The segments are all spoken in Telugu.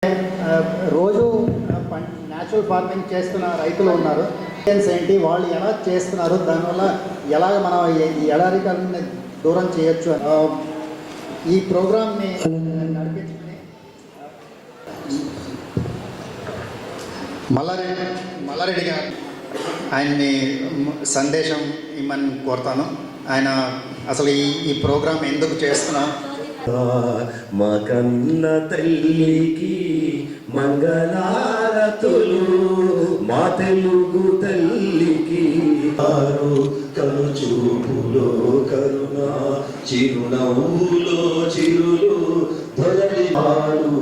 రోజు న్యాచురల్ ఫార్మింగ్ చేస్తున్న రైతులు ఉన్నారు. ఏంటి వాళ్ళు ఎలా చేస్తున్నారు, దానివల్ల ఎలాగ మనం ఈ ఎడారికల్ని దూరం చేయొచ్చు, ఈ ప్రోగ్రామ్ని నడిపించుకుని మల్లారెడ్డి గారు ఆయన్ని సందేశం ఇమ్మని కోరుతాను. ఆయన అసలు ఈ ప్రోగ్రాం ఎందుకు చేస్తున్నాం? మా కన్న తల్లికి మంగళారతులు, మా తెలుగు తల్లికి కను చూపులో కరుణ, చిరునవ్వులో చిరులు తొలగిపాడు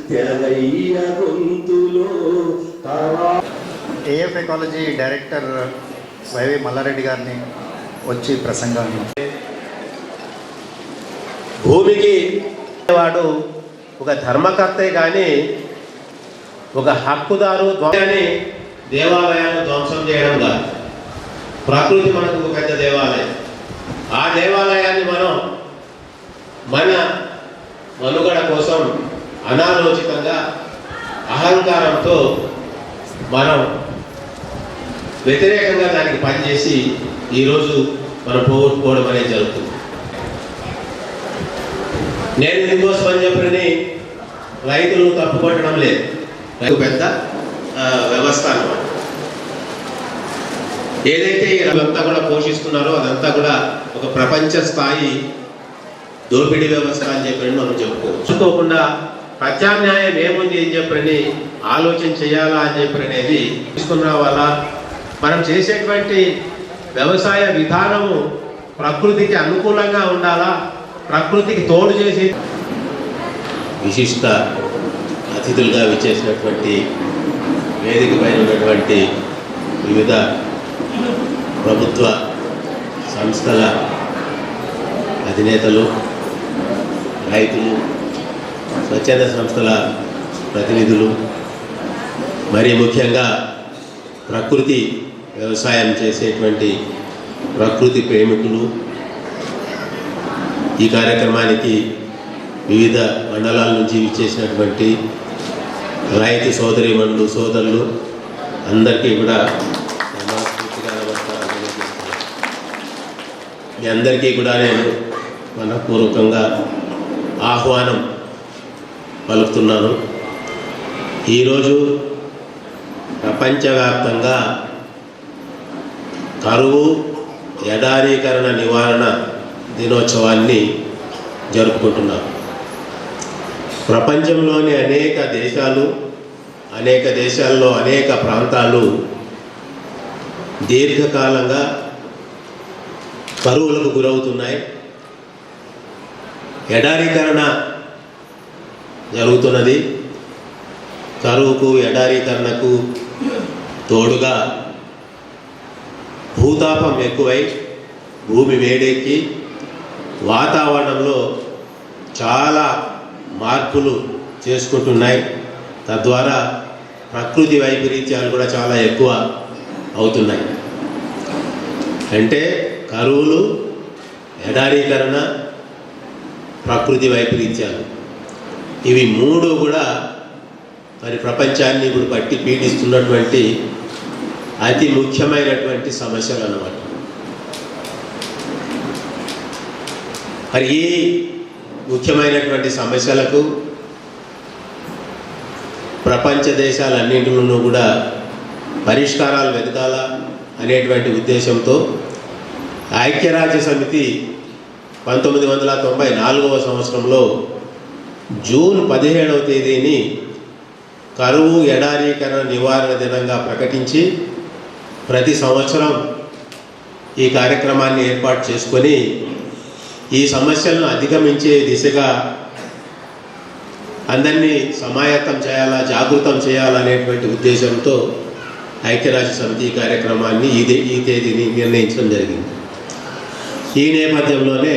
తెలైన గొంతులో. AF ecology director YV Mallareddy గారిని వచ్చి ప్రసంగాన్ని. భూమికి వాడు ఒక ధర్మకర్తే కానీ ఒక హక్కుదారు కానీ దేవాలయాన్ని ధ్వంసం చేయడం కాదు. ప్రకృతి మనకు ఒక పెద్ద దేవాలయం. ఆ దేవాలయాన్ని మనం మన మనుగడ కోసం అనాలోచితంగా అహంకారంతో మనం వ్యతిరేకంగా దానికి పనిచేసి ఈరోజు మనం పోగొట్టుకోవడం అనేది జరుగుతుంది. నేను ఇందుకోసం అని చెప్పని రైతులు తప్పుపట్టడం లేదు. రైతు పెద్ద వ్యవస్థ అన్నమాట. ఏదైతే అదంతా కూడా పోషిస్తున్నారో అదంతా కూడా ఒక ప్రపంచ స్థాయి దోపిడీ వ్యవస్థ అని చెప్పని మనం చెప్పుకోకుండా ప్రత్యామ్నాయం ఏముంది అని చెప్పని ఆలోచన చేయాలా అని చెప్పి అనేది తీసుకున్న వల్ల మనం చేసేటువంటి వ్యవసాయ విధానము ప్రకృతికి అనుకూలంగా ఉండాలా, ప్రకృతికి తోడు చేసి. విశిష్ట అతిథులుగా విచ్చేసినటువంటి వేదిక పైన ఉన్నటువంటి వివిధ ప్రభుత్వ సంస్థల అధినేతలు, రైతులు, స్వచ్ఛంద సంస్థల ప్రతినిధులు, మరీ ముఖ్యంగా ప్రకృతి వ్యవసాయం చేసేటువంటి ప్రకృతి ప్రేమికులు, ఈ కార్యక్రమానికి వివిధ మండలాల నుంచి విచ్చేసినటువంటి రైతు సోదరీమణులు, సోదరులు అందరికీ కూడా మనస్ఫూర్తిగా నమస్కారాలు తెలియజేస్తున్నాను. మీ అందరికీ కూడా నేను మనపూర్వకంగా ఆహ్వానం పలుకుతున్నాను. ఈరోజు ప్రపంచవ్యాప్తంగా కరువు ఎడారీకరణ నివారణ దినోత్సవాన్ని జరుపుకుంటున్నారు. ప్రపంచంలోని అనేక దేశాల్లో అనేక ప్రాంతాలు దీర్ఘకాలంగా కరువులకు గురవుతున్నాయి. ఎడారీకరణ జరుగుతున్నది. కరువుకు ఎడారీకరణకు తోడుగా భూతాపం ఎక్కువై భూమి వేడెక్కి వాతావరణంలో చాలా మార్పులు చేసుకుంటున్నాయి. తద్వారా ప్రకృతి వైపరీత్యాలు కూడా చాలా ఎక్కువ అవుతున్నాయి. అంటే కరువులు, ఎడారీకరణ, ప్రకృతి వైపరీత్యాలు, ఇవి మూడు కూడా మరి ప్రపంచాన్ని ఇప్పుడు పట్టి పీడిస్తున్నటువంటి అతి ముఖ్యమైనటువంటి సమస్యలు అన్నమాట. మరి ఈ ముఖ్యమైనటువంటి సమస్యలకు ప్రపంచ దేశాలన్నింటిలోనూ కూడా పరిష్కారాలు వెతకాలా అనేటువంటి ఉద్దేశంతో ఐక్యరాజ్య సమితి 1994వ సంవత్సరంలో జూన్ 17వ తేదీని కరువు ఎడారీకరణ నివారణ దినంగా ప్రకటించి ప్రతి సంవత్సరం ఈ కార్యక్రమాన్ని ఏర్పాటు చేసుకొని ఈ సమస్యలను అధిగమించే దిశగా అందరినీ సమాయత్తం చేయాలా, జాగృతం చేయాలనేటువంటి ఉద్దేశంతో ఐక్యరాజ్య సమితి కార్యక్రమాన్ని ఈ తేదీని నిర్ణయించడం జరిగింది. ఈ నేపథ్యంలోనే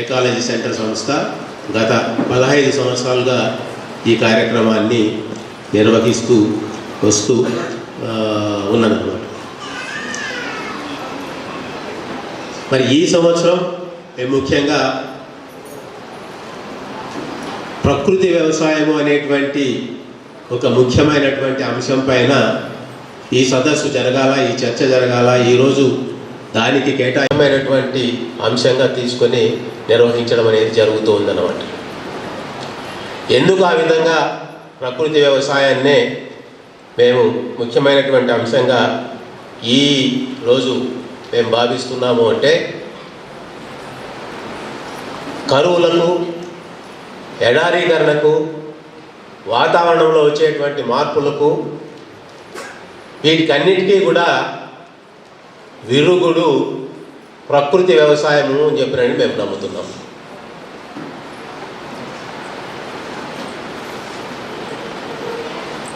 ఎకాలజీ సెంటర్ సంస్థ గత 15 సంవత్సరాలుగా ఈ కార్యక్రమాన్ని నిర్వహిస్తూ వస్తూ ఉన్నదన్నమాట. మరి ఈ సంవత్సరం ముఖ్యంగా ప్రకృతి వ్యవసాయము అనేటువంటి ఒక ముఖ్యమైనటువంటి అంశం పైన ఈ సదస్సు జరగాల, ఈ చర్చ జరగాల, ఈరోజు దానికి కేటాయమైనటువంటి అంశంగా తీసుకొని నిర్వహించడం అనేది జరుగుతూ ఉందన్నమాట. ఎందుకు ఆ విధంగా ప్రకృతి వ్యవసాయాన్నే మేము ముఖ్యమైనటువంటి అంశంగా ఈ రోజు మేము భావిస్తున్నాము అంటే, కరువులకు, ఎడారీకరణకు, వాతావరణంలో వచ్చేటువంటి మార్పులకు, వీటికన్నిటికీ కూడా విరుగుడు ప్రకృతి వ్యవసాయము అని చెప్పినని మేము నమ్ముతున్నాం.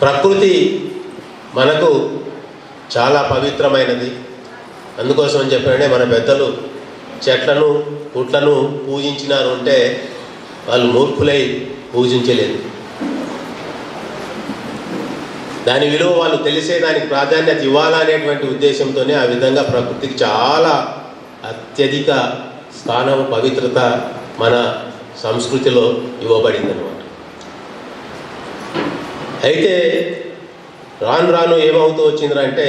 ప్రకృతి మనకు చాలా పవిత్రమైనది. అందుకోసం అని చెప్పిననే మన పెద్దలు చెట్లను, పుట్లను పూజించినారు అంటే వాళ్ళు మూర్ఖులై పూజించలేదు. దాని విలువ వాళ్ళు తెలిసే దానికి ప్రాధాన్యత ఇవ్వాలనేటువంటి ఉద్దేశంతోనే ఆ విధంగా ప్రకృతికి చాలా అత్యధిక స్థానం, పవిత్రత మన సంస్కృతిలో ఇవ్వబడింది అన్నమాట. అయితే రాను రాను ఏమవుతూ వచ్చిందంటే,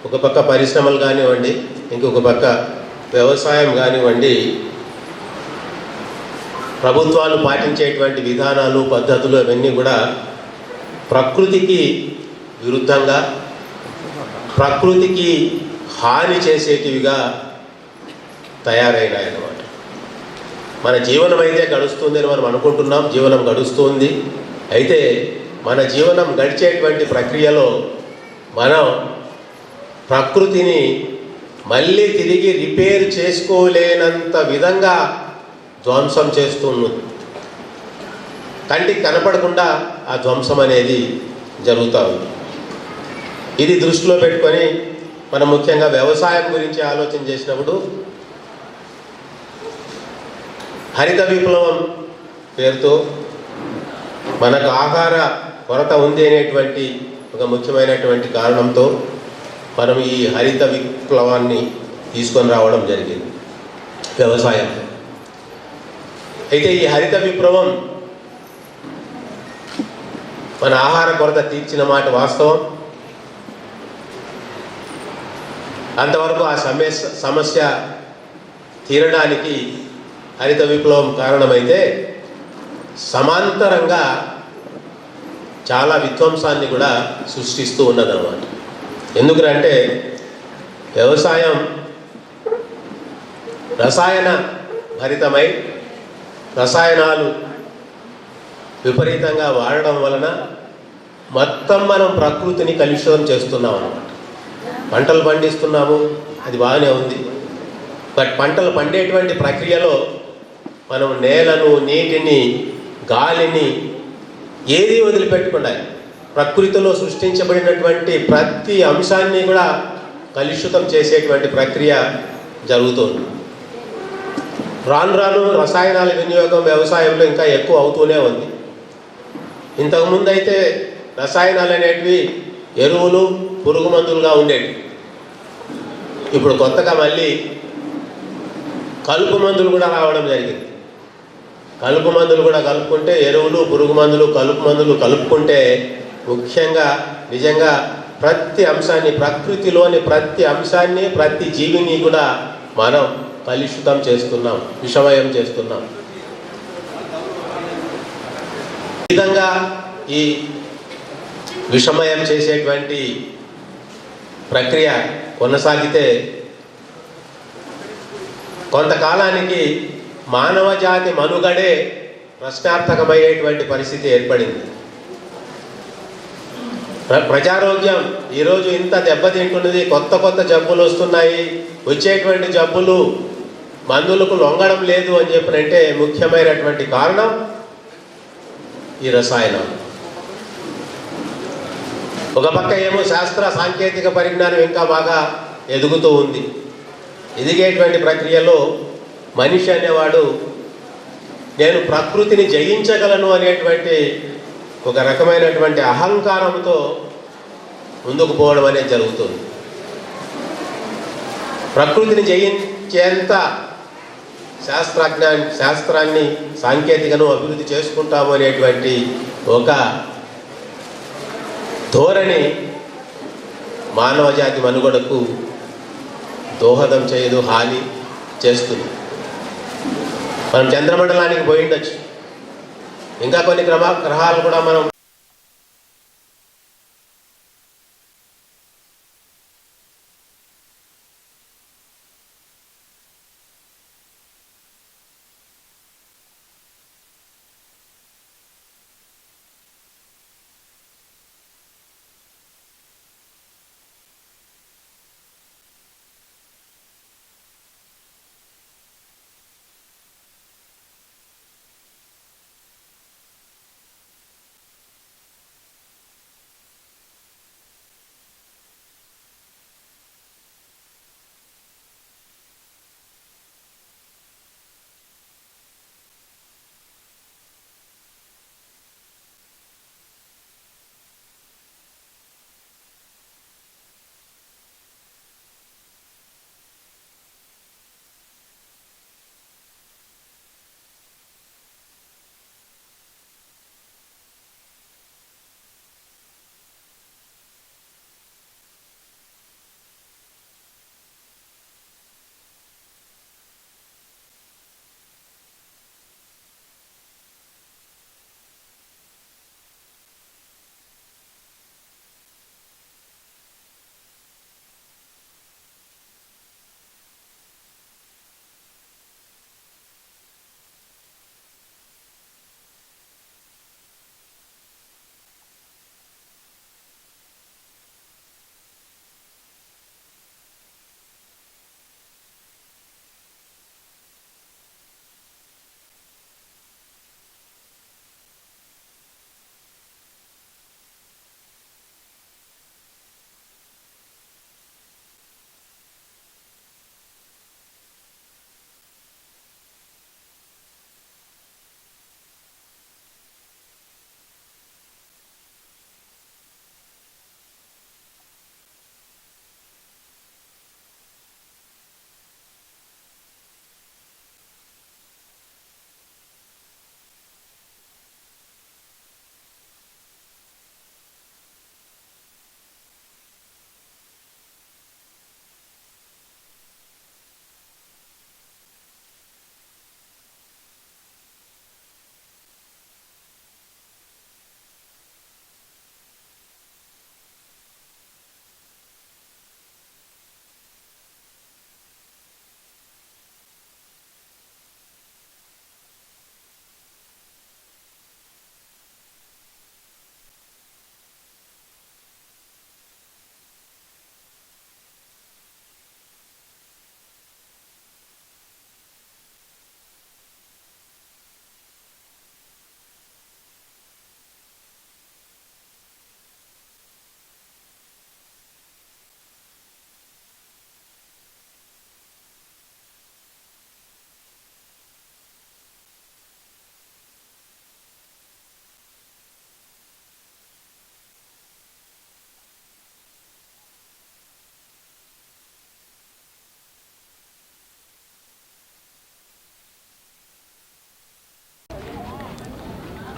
ఒక పక్క పరిశ్రమలు కానివ్వండి, ఇంకొక పక్క వ్యవసాయం కానివ్వండి, ప్రభుత్వాలు పాటించేటువంటి విధానాలు, పద్ధతులు అవన్నీ కూడా ప్రకృతికి విరుద్ధంగా, ప్రకృతికి హాని చేసేటివిగా తయారైనాయి అన్నమాట. మన జీవనం అయితే గడుస్తుంది అని మనం అనుకుంటున్నాం, జీవనం గడుస్తుంది. అయితే మన జీవనం గడిచేటువంటి ప్రక్రియలో మనం ప్రకృతిని మళ్ళీ తిరిగి రిపేర్ చేసుకోలేనంత విధంగా ధ్వంసం చేస్తున్నది. కంటికి కనపడకుండా ఆ ధ్వంసం అనేది జరుగుతూ ఉంది. ఇది దృష్టిలో పెట్టుకొని మనం ముఖ్యంగా వ్యవసాయం గురించి ఆలోచన చేసినప్పుడు, హరిత విప్లవం పేరుతో మనకు ఆహార కొరత ఉంది అనేటువంటి ఒక ముఖ్యమైనటువంటి కారణంతో మనం ఈ హరిత విప్లవాన్ని తీసుకొని రావడం జరిగింది వ్యవసాయం. అయితే ఈ హరిత విప్లవం మన ఆహార కొరత తీర్చిన మాట వాస్తవం. అంతవరకు ఆ సమస్య తీరడానికి హరిత విప్లవం కారణమైతే, సమాంతరంగా చాలా విధ్వంసాన్ని కూడా సృష్టిస్తూ ఉన్నదన్నమాట. ఎందుకంటే వ్యవసాయం రసాయన భరితమై, రసాయనాలు విపరీతంగా వాడడం వలన మొత్తం మనం ప్రకృతిని కలుషితం చేస్తున్నాం అన్నమాట. పంటలు పండిస్తున్నాము, అది బాగానే ఉంది. బట్ పంటలు పండేటువంటి ప్రక్రియలో మనం నేలను, నీటిని, గాలిని ఏది వదిలిపెట్టకుండా ప్రకృతిలో సృష్టించబడినటువంటి ప్రతి అంశాన్ని కూడా కలుషితం చేసేటువంటి ప్రక్రియ జరుగుతుంది. రాను రాను రసాయనాల వినియోగం వ్యవసాయంలో ఇంకా ఎక్కువ అవుతూనే ఉంది. ఇంతకుముందు అయితే రసాయనాలు అనేటివి ఎరువులు, పురుగు మందులుగా ఉండేవి. ఇప్పుడు కొత్తగా మళ్ళీ కలుపు మందులు కూడా రావడం జరిగింది. కలుపు మందులు కూడా కలుపుకుంటే, ఎరువులు, పురుగు మందులు, కలుపు మందులు కలుపుకుంటే ముఖ్యంగా నిజంగా ప్రతి అంశాన్ని, ప్రకృతిలోని ప్రతి అంశాన్ని, ప్రతి జీవిని కూడా మనం కలుషితం చేస్తున్నాం, విషమయం చేస్తున్నాం. ఈ విధంగా ఈ విషమయం చేసేటువంటి ప్రక్రియ కొనసాగితే కొంతకాలానికి మానవ జాతి మనుగడే ప్రశ్నార్థకమయ్యేటువంటి పరిస్థితి ఏర్పడింది. ప్రజారోగ్యం ఈరోజు ఇంత దెబ్బతింటున్నది. కొత్త కొత్త జబ్బులు వస్తున్నాయి. వచ్చేటువంటి జబ్బులు మందులకు లొంగడం లేదు అని చెప్పినంటే ముఖ్యమైనటువంటి కారణం ఈ రసాయనం. ఒక పక్క ఏమో శాస్త్ర సాంకేతిక పరిజ్ఞానం ఇంకా బాగా ఎదుగుతూ ఉంది. ఎదిగేటువంటి ప్రక్రియలో మనిషి అనేవాడు నేను ప్రకృతిని జయించగలను అనేటువంటి ఒక రకమైనటువంటి అహంకారంతో ముందుకు పోవడం అనేది జరుగుతుంది. ప్రకృతిని జయించేంత శాస్త్రాన్ని సాంకేతికను అభివృద్ధి చేసుకుంటాము అనేటువంటి ఒక ధోరణి మానవ జాతి మనుగడకు దోహదం చేయదు, హాని చేస్తుంది. మనం చంద్రమండలానికి పోయి ఉండొచ్చు, ఇంకా కొన్ని గ్రహాలు కూడా మనం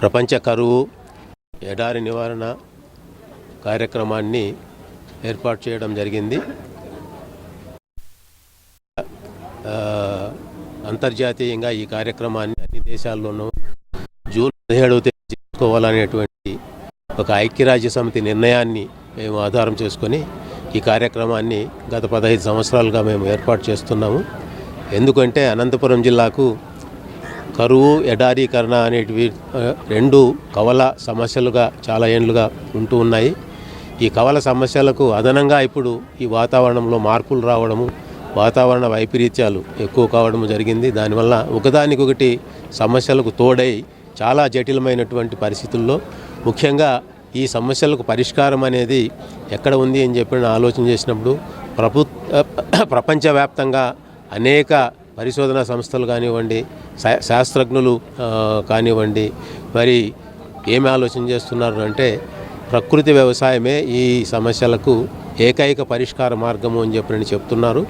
ప్రపంచ కరువు ఎడారి నివారణ కార్యక్రమాన్ని ఏర్పాటు చేయడం జరిగింది. అంతర్జాతీయంగా ఈ కార్యక్రమాన్ని అన్ని దేశాల్లోనూ జూన్ 17వ తేదీ చేసుకోవాలనేటువంటి ఒక ఐక్యరాజ్య సమితి నిర్ణయాన్ని మేము ఆధారం చేసుకొని ఈ కార్యక్రమాన్ని గత 15 సంవత్సరాలుగా మేము ఏర్పాటు చేస్తున్నాము. ఎందుకంటే అనంతపురం జిల్లాకు కరువు ఎడారీకరణ అనేటివి రెండు కవల సమస్యలుగా చాలా ఏళ్ళుగా ఉంటూ ఉన్నాయి. ఈ కవల సమస్యలకు అదనంగా ఇప్పుడు ఈ వాతావరణంలో మార్పులు రావడము, వాతావరణ వైపరీత్యాలు ఎక్కువ కావడం జరిగింది. దానివల్ల ఒకదానికొకటి సమస్యలకు తోడై చాలా జటిలమైనటువంటి పరిస్థితుల్లో ముఖ్యంగా ఈ సమస్యలకు పరిష్కారం అనేది ఎక్కడ ఉంది అని చెప్పి ఆలోచన చేసినప్పుడు ప్రపంచవ్యాప్తంగా అనేక పరిశోధనా సంస్థలు కానివ్వండి, శాస్త్రజ్ఞులు కానివ్వండి, మరి ఏమి ఆలోచన చేస్తున్నారు అంటే ప్రకృతి వ్యవసాయమే ఈ సమస్యలకు ఏకైక పరిష్కార మార్గము అని చెప్పి చెప్తున్నారు.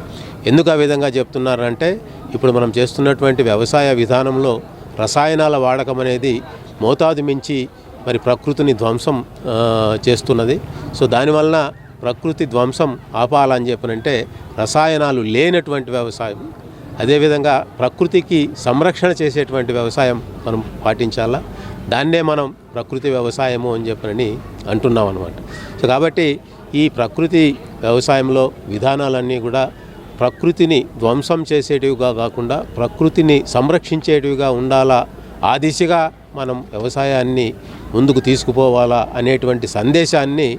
ఎందుకు ఆ విధంగా చెప్తున్నారంటే ఇప్పుడు మనం చేస్తున్నటువంటి వ్యవసాయ విధానంలో రసాయనాల వాడకం అనేది మోతాదు మించి మరి ప్రకృతిని ధ్వంసం చేస్తున్నది. సో దానివలన ప్రకృతి ధ్వంసం ఆపాలని చెప్పనంటే రసాయనాలు లేనటువంటి వ్యవసాయం, అదేవిధంగా ప్రకృతికి సంరక్షణ చేసేటువంటి వ్యవసాయం మనం పాటించాలా. దాన్నే మనం ప్రకృతి వ్యవసాయము అని చెప్పని అంటున్నాం అన్నమాట. సో కాబట్టి ఈ ప్రకృతి వ్యవసాయంలో విధానాలన్నీ కూడా ప్రకృతిని ధ్వంసం చేసేటివిగా కాకుండా ప్రకృతిని సంరక్షించేటివిగా ఉండాలా, ఆ దిశగా మనం వ్యవసాయాన్ని ముందుకు తీసుకుపోవాలా అనేటువంటి సందేశాన్ని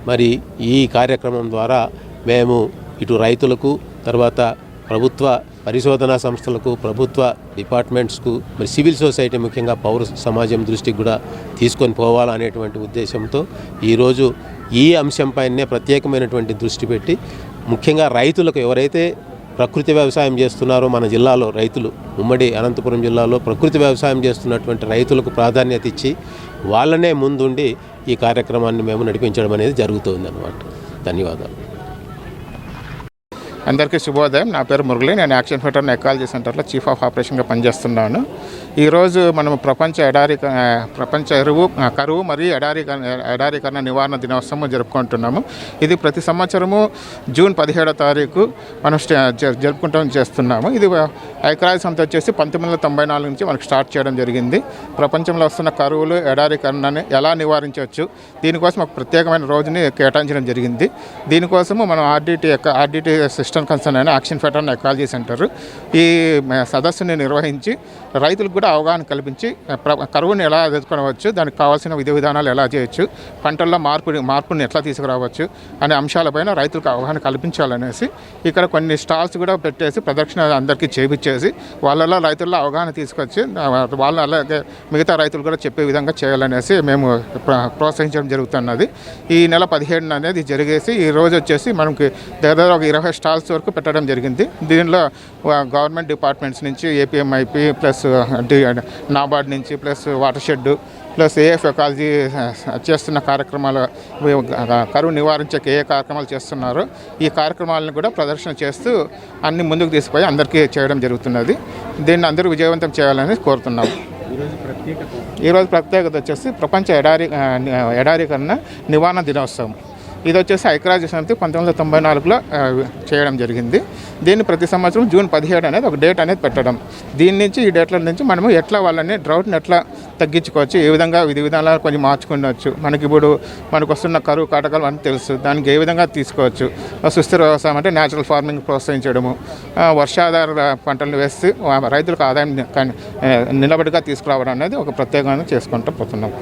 మరి ఈ కార్యక్రమం ద్వారా మేము ఇటు రైతులకు, తర్వాత ప్రభుత్వ పరిశోధనా సంస్థలకు, ప్రభుత్వ డిపార్ట్మెంట్స్కు, మరి సివిల్ సొసైటీ ముఖ్యంగా పౌర సమాజం దృష్టికి కూడా తీసుకొని పోవాలనేటువంటి ఉద్దేశంతో ఈరోజు ఈ అంశంపైనే ప్రత్యేకమైనటువంటి దృష్టి పెట్టి ముఖ్యంగా రైతులకు, ఎవరైతే ప్రకృతి వ్యవసాయం చేస్తున్నారో మన జిల్లాలో రైతులు, ఉమ్మడి అనంతపురం జిల్లాలో ప్రకృతి వ్యవసాయం చేస్తున్నటువంటి రైతులకు ప్రాధాన్యత ఇచ్చి వాళ్ళనే ముందుండి ఈ కార్యక్రమాన్ని మేము నడిపించడం అనేది జరుగుతుంది అన్నమాట. ధన్యవాదాలు. అందరికీ శుభోదయం. నా పేరు మురళి. నేను యాక్షన్ వెటరన్ ఎకాలజీ సెంటర్లో చీఫ్ ఆఫ్ ఆపరేషన్గా పనిచేస్తున్నాను. ఈరోజు మనము ప్రపంచ కరువు మరియు ఎడారీకరణ నివారణ దినోత్సవం జరుపుకుంటున్నాము. ఇది ప్రతి సంవత్సరము జూన్ 17వ తారీఖు మనం జరుపుకుంటాం చేస్తున్నాము. ఇది ఐక్యరాజ్య సమితి వచ్చేసి 1994 నుంచి మనకు స్టార్ట్ చేయడం జరిగింది. ప్రపంచంలో వస్తున్న కరువులు, ఎడారీకరణని ఎలా నివారించవచ్చు, దీనికోసం ఒక ప్రత్యేకమైన రోజుని కేటాయించడం జరిగింది. దీనికోసము మనం ఆర్డిటి సిస్టమ్ కన్సర్న్ అయిన యాక్షన్ వెటరన్ ఎకాలజీ సెంటర్ ఈ సదస్సుని నిర్వహించి రైతులకు కూడా అవగాహన కల్పించి కరువుని ఎలా ఎదుర్కొనవచ్చు, దానికి కావాల్సిన విధి విధానాలు ఎలా చేయొచ్చు, పంటల్లో మార్పుని ఎట్లా తీసుకురావచ్చు అనే అంశాలపైన రైతులకు అవగాహన కల్పించాలనేసి ఇక్కడ కొన్ని స్టాల్స్ కూడా పెట్టేసి ప్రదర్శన అందరికీ చేపించేసి వాళ్ళలో రైతుల్లో అవగాహన తీసుకొచ్చి వాళ్ళు అలాగే మిగతా రైతులు కూడా చెప్పే విధంగా చేయాలనేసి మేము ప్రోత్సహించడం జరుగుతున్నది. ఈ నెల 17న అనేది జరిగేసి ఈ రోజు వచ్చేసి మనకి దగ్గర ఒక 20 స్టాల్స్ వరకు పెట్టడం జరిగింది. దీనిలో గవర్నమెంట్ డిపార్ట్మెంట్స్ నుంచి ఏపీఎంఐపి ప్లస్ నాబార్డ్ నుంచి plus water shed plus AF ecology చేస్తున్న కార్యక్రమాలు, కరువు నివారించే ఏ కార్యక్రమాలు చేస్తున్నారో ఈ కార్యక్రమాలను కూడా ప్రదర్శన చేస్తూ అన్ని ముందుకు తీసుకుపోయి అందరికీ చేయడం జరుగుతున్నది. దీన్ని అందరూ విజయవంతం చేయాలని కోరుతున్నాము. ఈరోజు ప్రత్యేకత వచ్చేసి ప్రపంచ ఎడారీకరణ నివారణ దినోత్సవం. ఇది వచ్చేసి ఐక్యరాజ్య సమితి 1994లో చేయడం జరిగింది. దీన్ని ప్రతి సంవత్సరం జూన్ 17 అనేది ఒక డేట్ అనేది పెట్టడం. దీని నుంచి ఈ డేట్ల నుంచి మనము ఎట్లా వాళ్ళని డ్రౌట్ని ఎట్లా తగ్గించుకోవచ్చు, ఏ విధంగా విధి విధానాలు కొంచెం మార్చుకోవచ్చు, మనకు వస్తున్న కరువు కాటకాలు అని తెలుసు, దానికి ఏ విధంగా తీసుకోవచ్చు, సుస్థిర వ్యవసాయం అంటే న్యాచురల్ ఫార్మింగ్ ప్రోత్సహించడము, వర్షాధార పంటలు వేసి రైతులకు ఆదాయం నిలబడిగా తీసుకురావడం అనేది ఒక ప్రత్యేకంగా చేసుకుంటూ పోతున్నాం.